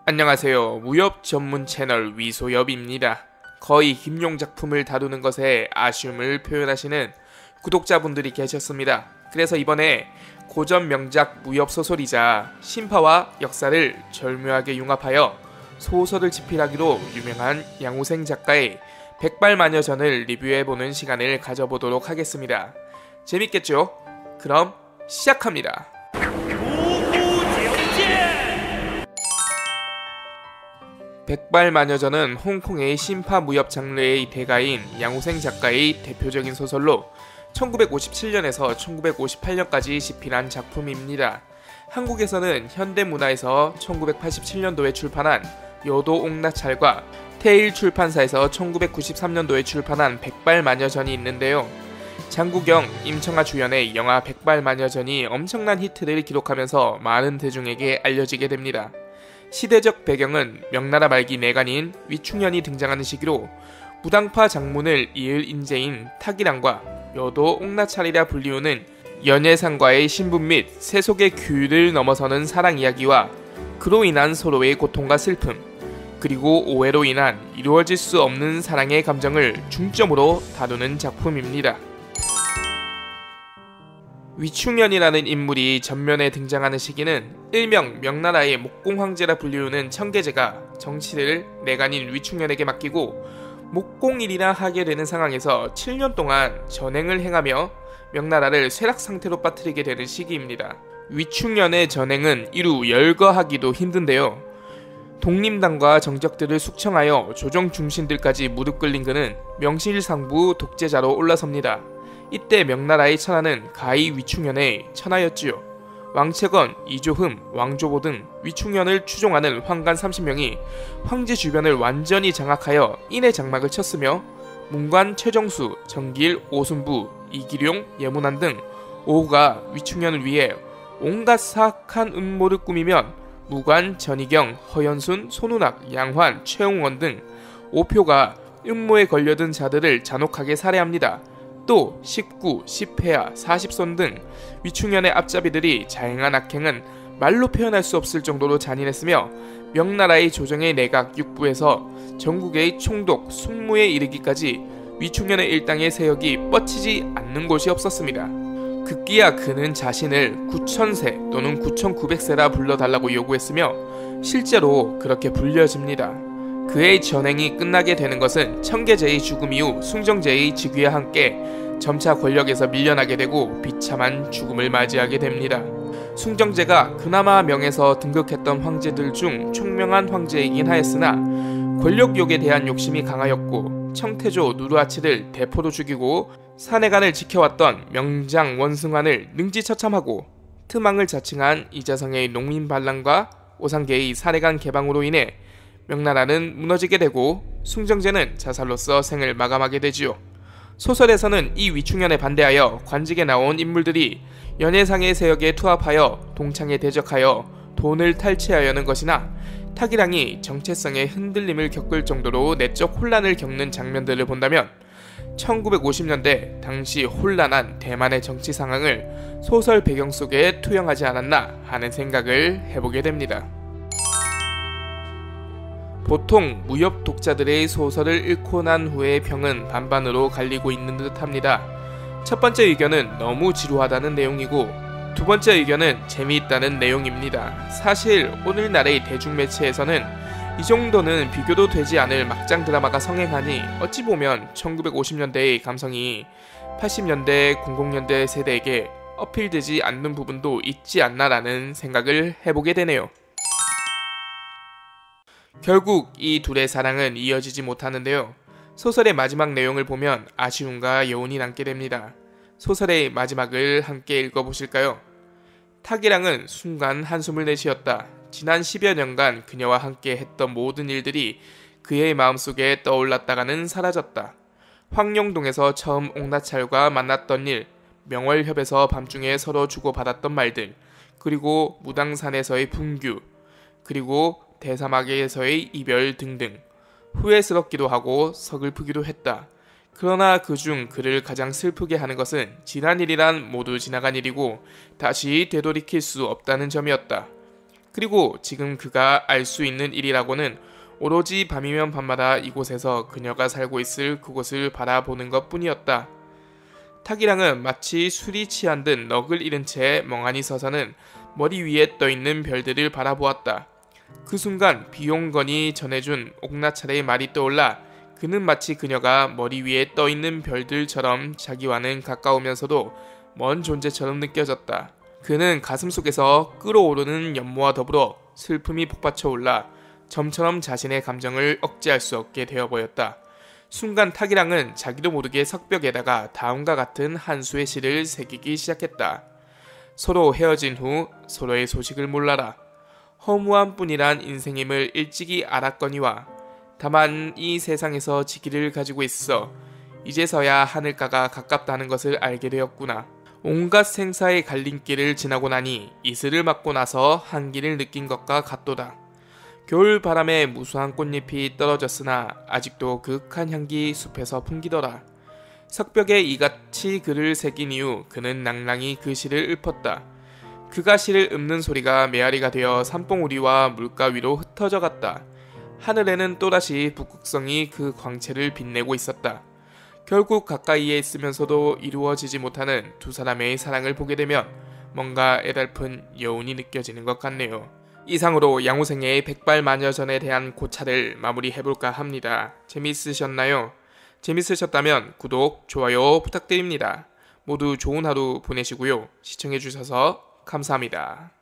안녕하세요. 무협 전문 채널 위소엽입니다. 거의 김용 작품을 다루는 것에 아쉬움을 표현하시는 구독자분들이 계셨습니다. 그래서 이번에 고전 명작 무협 소설이자 신파와 역사를 절묘하게 융합하여 소설을 집필하기로 유명한 양우생 작가의 백발마녀전을 리뷰해보는 시간을 가져보도록 하겠습니다. 재밌겠죠? 그럼 시작합니다. 백발마녀전은 홍콩의 신파 무협 장르의 대가인 양우생 작가의 대표적인 소설로 1957년에서 1958년까지 집필한 작품입니다. 한국에서는 현대문화에서 1987년도에 출판한 여도옥나찰과 태일 출판사에서 1993년도에 출판한 백발마녀전이 있는데요. 장국영, 임청아 주연의 영화 백발마녀전이 엄청난 히트를 기록하면서 많은 대중에게 알려지게 됩니다. 시대적 배경은 명나라 말기 내간인 위충년이 등장하는 시기로 무당파 장문을 이을 인재인 타기랑과 여도옥나찰이라 불리우는 연예상과의 신분 및 세속의 규율을 넘어서는 사랑 이야기와 그로 인한 서로의 고통과 슬픔, 그리고 오해로 인한 이루어질 수 없는 사랑의 감정을 중점으로 다루는 작품입니다. 위충년이라는 인물이 전면에 등장하는 시기는 일명 명나라의 목공황제라 불리우는 청계제가 정치를 내간인 위충년에게 맡기고 목공일이나 하게 되는 상황에서 7년 동안 전행을 행하며 명나라를 쇠락 상태로 빠뜨리게 되는 시기입니다. 위충년의 전행은 이루 열거하기도 힘든데요. 독림당과 정적들을 숙청하여 조정 중신들까지 무릎 꿇린 그는 명실상부 독재자로 올라섭니다. 이때 명나라의 천하는 가히 위충년의 천하였지요. 왕채건, 이조흠, 왕조보 등 위충년을 추종하는 황관 30명이 황제 주변을 완전히 장악하여 인의 장막을 쳤으며 문관 최정수, 정길, 오순부, 이기룡, 예문안 등 5호가 위충년을 위해 온갖 사악한 음모를 꾸미면 무관, 전희경, 허연순, 손운학, 양환, 최홍원 등 5표가 음모에 걸려든 자들을 잔혹하게 살해합니다. 또 19, 10회야, 40손 등 위충년의 앞잡이들이 자행한 악행은 말로 표현할 수 없을 정도로 잔인했으며 명나라의 조정의 내각 6부에서 전국의 총독, 숙무에 이르기까지 위충년의 일당의 세력이 뻗치지 않는 곳이 없었습니다. 급기야 그는 자신을 9,000세 또는 9,900세라 불러달라고 요구했으며 실제로 그렇게 불려집니다. 그의 전행이 끝나게 되는 것은 청계제의 죽음 이후 숭정제의 즉위와 함께 점차 권력에서 밀려나게 되고 비참한 죽음을 맞이하게 됩니다. 숭정제가 그나마 명에서 등극했던 황제들 중 총명한 황제이긴 하였으나 권력욕에 대한 욕심이 강하였고 청태조 누르하치를 대포로 죽이고 산해관을 지켜왔던 명장 원승환을 능지처참하고 트망을 자칭한 이자성의 농민반란과 오상계의 산해관 개방으로 인해 명나라는 무너지게 되고 숭정제는 자살로서 생을 마감하게 되지요. 소설에서는 이 위충년에 반대하여 관직에 나온 인물들이 연예상의 세력에 투합하여 동창에 대적하여 돈을 탈취하려는 것이나 타기랑이 정체성의 흔들림을 겪을 정도로 내적 혼란을 겪는 장면들을 본다면 1950년대 당시 혼란한 대만의 정치 상황을 소설 배경 속에 투영하지 않았나 하는 생각을 해보게 됩니다. 보통 무협 독자들의 소설을 읽고 난 후의 평은 반반으로 갈리고 있는 듯합니다. 첫 번째 의견은 너무 지루하다는 내용이고 두 번째 의견은 재미있다는 내용입니다. 사실 오늘날의 대중매체에서는 이 정도는 비교도 되지 않을 막장 드라마가 성행하니 어찌 보면 1950년대의 감성이 80년대, 00년대 세대에게 어필되지 않는 부분도 있지 않나라는 생각을 해보게 되네요. 결국 이 둘의 사랑은 이어지지 못하는데요. 소설의 마지막 내용을 보면 아쉬움과 여운이 남게 됩니다. 소설의 마지막을 함께 읽어보실까요? 타기랑은 순간 한숨을 내쉬었다. 지난 10여 년간 그녀와 함께 했던 모든 일들이 그의 마음속에 떠올랐다가는 사라졌다. 황룡동에서 처음 옥나찰과 만났던 일, 명월협에서 밤중에 서로 주고받았던 말들, 그리고 무당산에서의 분규, 그리고 대사마계에서의 이별 등등. 후회스럽기도 하고 서글프기도 했다. 그러나 그중 그를 가장 슬프게 하는 것은 지난 일이란 모두 지나간 일이고 다시 되돌이킬 수 없다는 점이었다. 그리고 지금 그가 알 수 있는 일이라고는 오로지 밤이면 밤마다 이곳에서 그녀가 살고 있을 그곳을 바라보는 것 뿐이었다. 탁이랑은 마치 술이 취한 듯 넋을 잃은 채 멍하니 서서는 머리 위에 떠있는 별들을 바라보았다. 그 순간 비용건이 전해준 옥나찰의 말이 떠올라 그는 마치 그녀가 머리 위에 떠있는 별들처럼 자기와는 가까우면서도 먼 존재처럼 느껴졌다. 그는 가슴속에서 끓어오르는 연모와 더불어 슬픔이 폭받쳐 올라 점처럼 자신의 감정을 억제할 수 없게 되어버렸다. 순간 탁이랑은 자기도 모르게 석벽에다가 다음과 같은 한 수의 시를 새기기 시작했다. 서로 헤어진 후 서로의 소식을 몰라라. 허무한 뿐이란 인생임을 일찍이 알았거니와 다만 이 세상에서 지기를 가지고 있어 이제서야 하늘가가 가깝다는 것을 알게 되었구나. 온갖 생사의 갈림길을 지나고 나니 이슬을 맞고 나서 한기를 느낀 것과 같도다. 겨울 바람에 무수한 꽃잎이 떨어졌으나 아직도 그윽한 향기 숲에서 풍기더라. 석벽에 이같이 글을 새긴 이후 그는 낭랑히 그 시를 읊었다. 그가 시를 읊는 소리가 메아리가 되어 산봉우리와 물가 위로 흩어져 갔다. 하늘에는 또다시 북극성이 그 광채를 빛내고 있었다. 결국 가까이에 있으면서도 이루어지지 못하는 두 사람의 사랑을 보게 되면 뭔가 애달픈 여운이 느껴지는 것 같네요. 이상으로 양호생의 백발마녀전에 대한 고찰을 마무리해볼까 합니다. 재미있으셨나요? 재밌으셨다면 구독, 좋아요 부탁드립니다. 모두 좋은 하루 보내시고요. 시청해주셔서 감사합니다.